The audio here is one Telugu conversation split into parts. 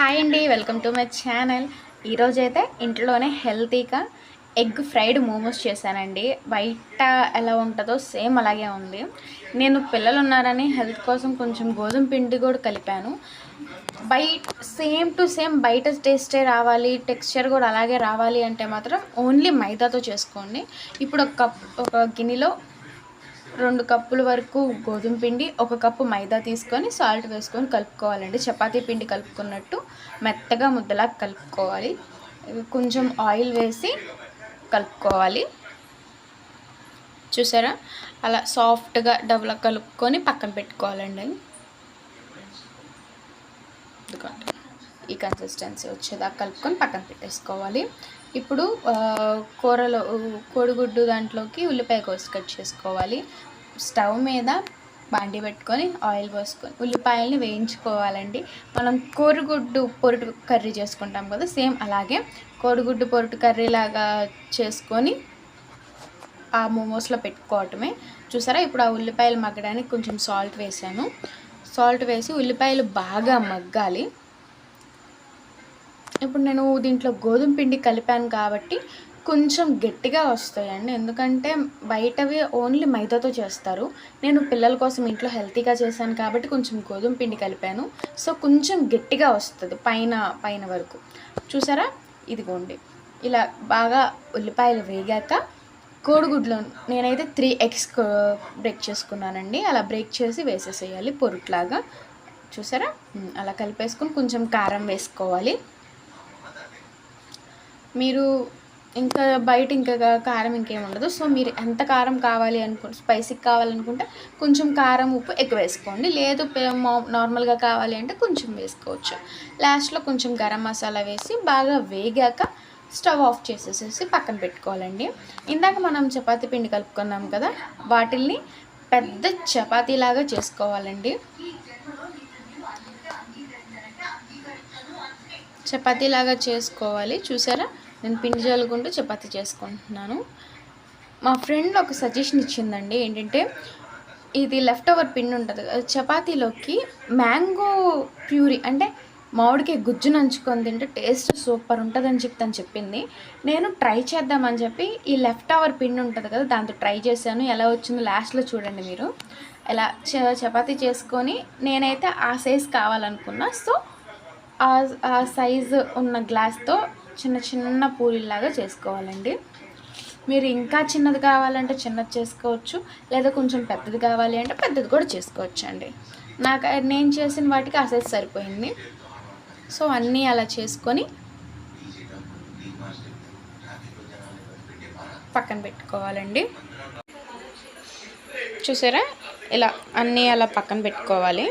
హాయ్ అండి, వెల్కమ్ టు మై ఛానల్. ఈరోజైతే ఇంట్లోనే హెల్తీగా ఎగ్ ఫ్రైడ్ మోమోస్ చేశానండి. బయట ఎలా ఉంటుందో సేమ్ అలాగే ఉంది. నేను పిల్లలు ఉన్నారని హెల్త్ కోసం కొంచెం గోధుమ పిండి కూడా కలిపాను. సేమ్ టు సేమ్ బయట టేస్టే రావాలి, టెక్స్చర్ కూడా అలాగే రావాలి అంటే మాత్రం ఓన్లీ మైదాతో చేసుకోండి. ఇప్పుడు ఒక గిన్నెలో 2 కప్పుల వరకు గోధుమ పిండి, 1 కప్పు మైదా తీసుకొని సాల్ట్ వేసుకొని కలుపుకోవాలండి. చపాతీ పిండి కలుపుకున్నట్టు మెత్తగా ముద్దలా కలుపుకోవాలి. కొంచెం ఆయిల్ వేసి కలుపుకోవాలి. చూసారా, అలా సాఫ్ట్గా డబులా కలుపుకొని పక్కన పెట్టుకోవాలండి. ఈ కన్సిస్టెన్సీ వచ్చేదాకా కలుపుకొని పక్కన పెట్టేసుకోవాలి. ఇప్పుడు కూరలో కోడిగుడ్డు దాంట్లోకి ఉల్లిపాయ కోసి కట్ చేసుకోవాలి. స్టవ్ మీద బాండి పెట్టుకొని ఆయిల్ పోసుకొని ఉల్లిపాయలని వేయించుకోవాలండి. మనం కోడిగుడ్డు పొరుటు కర్రీ చేసుకుంటాం కదా, సేమ్ అలాగే కోడిగుడ్డు పొరుటు కర్రీ లాగా చేసుకొని ఆ మోమోస్లో పెట్టుకోవటమే. చూసారా, ఇప్పుడు ఆ ఉల్లిపాయలు మగ్గడానికి కొంచెం సాల్ట్ వేసాను. సాల్ట్ వేసి ఉల్లిపాయలు బాగా మగ్గాలి. ఇప్పుడు నేను దీంట్లో గోధుమ పిండి కలిపాను కాబట్టి కొంచెం గట్టిగా వస్తాయండి, ఎందుకంటే బయటవి ఓన్లీ మైదాతో చేస్తారు. నేను పిల్లల కోసం ఇంట్లో హెల్తీగా చేశాను కాబట్టి కొంచెం గోధుమ పిండి కలిపాను. సో కొంచెం గట్టిగా వస్తుంది పైన వరకు. చూసారా, ఇదిగోండి ఇలా బాగా ఉల్లిపాయలు వేగాక కోడిగుడ్లు నేనైతే 3 eggs బ్రేక్ చేసుకున్నానండి. అలా బ్రేక్ చేసి వేసేసేయాలి పొరుట్లాగా. చూసారా, అలా కలిపేసుకొని కొంచెం కారం వేసుకోవాలి. మీరు ఇంకా బయట కారం ఇంకేం ఉండదు. సో మీరు ఎంత కారం కావాలి స్పైసీగా కావాలనుకుంటే కొంచెం కారం ఉప్పు ఎక్కువ వేసుకోండి. లేదు నార్మల్గా కావాలి అంటే కొంచెం వేసుకోవచ్చు. లాస్ట్లో కొంచెం గరం మసాలా వేసి బాగా వేగాక స్టవ్ ఆఫ్ చేసేసి పక్కన పెట్టుకోవాలండి. ఇందాక మనం చపాతీ పిండి కలుపుకున్నాం కదా, వాటిల్ని పెద్ద చపాతీలాగా చేసుకోవాలండి. చపాతీలాగా చేసుకోవాలి. చూసారా, నేను పిండి జల్లుకుంటూ చపాతీ చేసుకుంటున్నాను. మా ఫ్రెండ్ ఒక సజెషన్ ఇచ్చిందండి, ఏంటంటే ఇది లెఫ్ట్ ఓవర్ పిండి ఉంటుంది కదా, చపాతీలోకి మ్యాంగో ప్యూరీ అంటే మామిడికాయ గుజ్జు నంచుకొని తింటే టేస్ట్ సూపర్ ఉంటుందని తను చెప్పింది. నేను ట్రై చేద్దామని చెప్పి ఈ లెఫ్ట్ ఓవర్ పిండి ఉంటుంది కదా, దాంతో ట్రై చేశాను. ఎలా వచ్చిందో లాస్ట్లో చూడండి మీరు. ఎలా చపాతీ చేసుకొని నేనైతే ఆ సైజ్ కావాలనుకున్నా. సో ఆ సైజు ఉన్న గ్లాస్తో చిన్న పూరీలాగా చేసుకోవాలండి. మీరు ఇంకా చిన్నది కావాలంటే చిన్నది చేసుకోవచ్చు, లేదా కొంచెం పెద్దది కావాలి అంటే పెద్దది కూడా చేసుకోవచ్చు అండి. నేను చేసిన వాటికి ఆ సైజ్ సరిపోయింది. సో అన్నీ అలా చేసుకొని పక్కన పెట్టుకోవాలండి. చూసారా, ఇలా అన్నీ అలా పక్కన పెట్టుకోవాలి.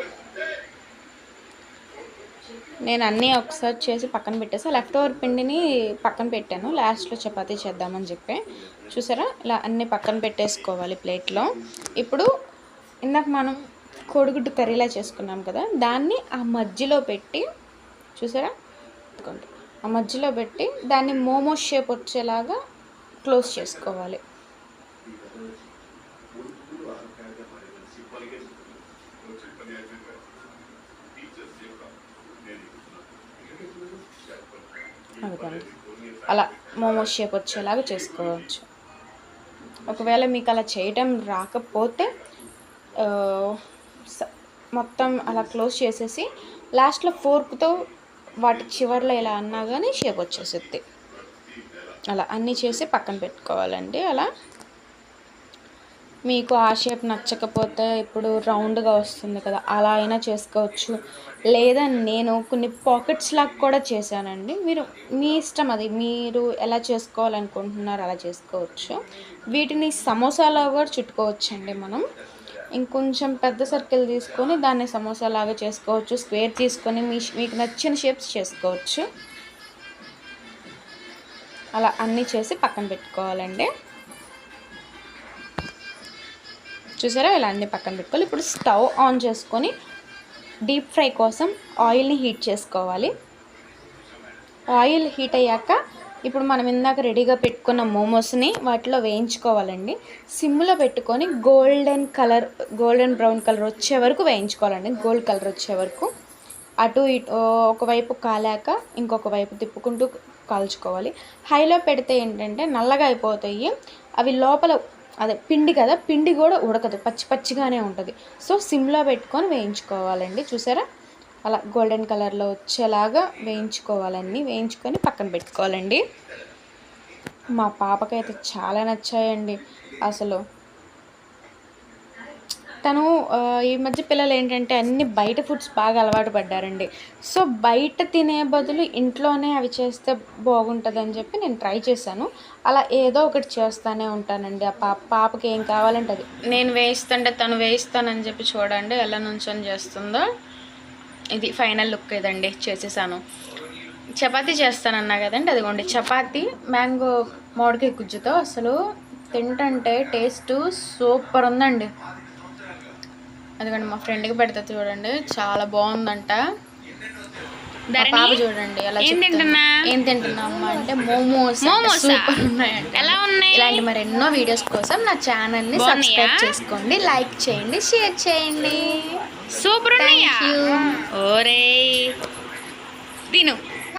నేను అన్నీ ఒకసారి చేసి పక్కన పెట్టేసి లెఫ్ట్ ఓవర్ పిండిని పక్కన పెట్టాను, లాస్ట్లో చపాతీ చేద్దామని చెప్పి. చూసారా, ఇలా అన్నీ పక్కన పెట్టేసుకోవాలి ప్లేట్లో. ఇప్పుడు ఇందాక మనం కోడిగుడ్డు కర్రీలా చేసుకున్నాం కదా, దాన్ని ఆ మధ్యలో పెట్టి, చూసారా, ఆ మధ్యలో పెట్టి దాన్ని మోమోస్ షేప్ వచ్చేలాగా క్లోజ్ చేసుకోవాలి. అలా మోమోస్ షేప్ వచ్చేలాగా చేసుకోవచ్చు. ఒకవేళ మీకు అలా చేయటం రాకపోతే మొత్తం అలా క్లోజ్ చేసేసి లాస్ట్లో ఫోర్క్తో వాటి చివర్లో ఇలా అన్నా కానీ షేప్ వచ్చేస్తుంది. అలా అన్నీ చేసి పక్కన పెట్టుకోవాలండి. అలా మీకు ఆ షేప్ నచ్చకపోతే ఇప్పుడు రౌండ్గా వస్తుంది కదా, అలా అయినా చేసుకోవచ్చు. లేదా నేను కొన్ని పాకెట్స్ లాగా కూడా చేశానండి. మీ ఇష్టం, అది మీరు ఎలా చేసుకోవాలనుకుంటున్నారో అలా చేసుకోవచ్చు. వీటిని సమోసాలో కూడా చుట్టుకోవచ్చండి. మనం ఇంకొంచెం పెద్ద సర్కిల్ తీసుకొని దాన్ని సమోసాలాగా చేసుకోవచ్చు. స్క్వేర్ తీసుకొని మీకు నచ్చిన షేప్స్ చేసుకోవచ్చు. అలా అన్నీ చేసి పక్కన పెట్టుకోవాలండి. చూసారా, ఇలా అన్నీ పక్కన పెట్టుకోవాలి. ఇప్పుడు స్టవ్ ఆన్ చేసుకొని డీప్ ఫ్రై కోసం ఆయిల్ని హీట్ చేసుకోవాలి. ఆయిల్ హీట్ అయ్యాక ఇప్పుడు మనం ఇందాక రెడీగా పెట్టుకున్న మోమోస్ని వాటిలో వేయించుకోవాలండి. సిమ్లో పెట్టుకొని గోల్డెన్ బ్రౌన్ కలర్ వచ్చే వరకు వేయించుకోవాలండి. గోల్డ్ కలర్ వచ్చే వరకు. అటు ఇటు ఒకవైపు కాలాక ఇంకొక వైపు తిప్పుకుంటూ కాల్చుకోవాలి. హైలో పెడితే ఏంటంటే నల్లగా అయిపోతాయి అవి, లోపల అదే పిండి కదా, పిండి కూడా ఉడకదు, పచ్చి పచ్చిగానే ఉంటుంది. సో సిమ్లో పెట్టుకొని వేయించుకోవాలండి. చూసారా, అలా గోల్డెన్ కలర్లో వచ్చేలాగా వేయించుకోవాలన్నీ. వేయించుకొని పక్కన పెట్టుకోవాలండి. మా పాపకైతే చాలా నచ్చాయండి అసలు. తను ఈ మధ్య పిల్లలు ఏంటంటే అన్ని బయట ఫుడ్స్ బాగా అలవాటు పడ్డారండి. సో బయట తినే బదులు ఇంట్లోనే అవి చేస్తే బాగుంటుందని చెప్పి నేను ట్రై చేశాను. అలా ఏదో ఒకటి చేస్తూనే ఉంటానండి. ఆ పాపకి ఏం కావాలంటే అది. నేను వేయిస్తుంటే తను వేయిస్తానని చెప్పి చూడండి ఎలా నుంచొని చేస్తుందో. ఇది ఫైనల్ లుక్ ఇదండి, చేసేసాను. చపాతీ చేస్తానన్నా కదండి, అదిగోండి చపాతీ మ్యాంగో మామిడికాయ గుజ్జుతో. అసలు తింటుంటే టేస్ట్ సూపర్ ఉందండి. అదిగోండి మా ఫ్రెండ్కి పెడతా చూడండి, చాలా బాగుందంట. పాప చూడండి ఎలా ఏం తింటున్నా అమ్మ అంటే మోమోస్ సూపర్ ఉన్నాయంట. ఎలా ఉన్నాయి? ఇలాంటి మరెన్నో వీడియోస్ కోసం నా ఛానల్ని సబ్స్క్రైబ్ చేసుకోండి, లైక్ చేయండి, షేర్ చేయండి. సూపర్ ఉన్నాయా? ఓరే తిను.